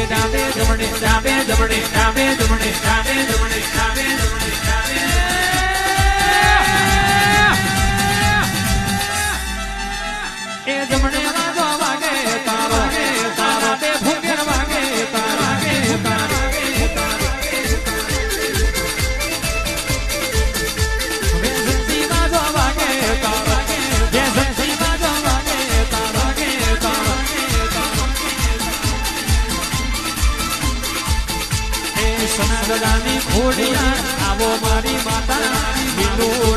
ડાબે જમણે ડાબે જમણે ડાબે જમણે ડાબે જમણે ડાબે જમણે ડાબે એ જમણે વાગો વાગે તારો તારો તે ફૂંકેર વાગે તારા કે તારા સનાદાની ખોડિયા આવો મારી માતા બિંદુ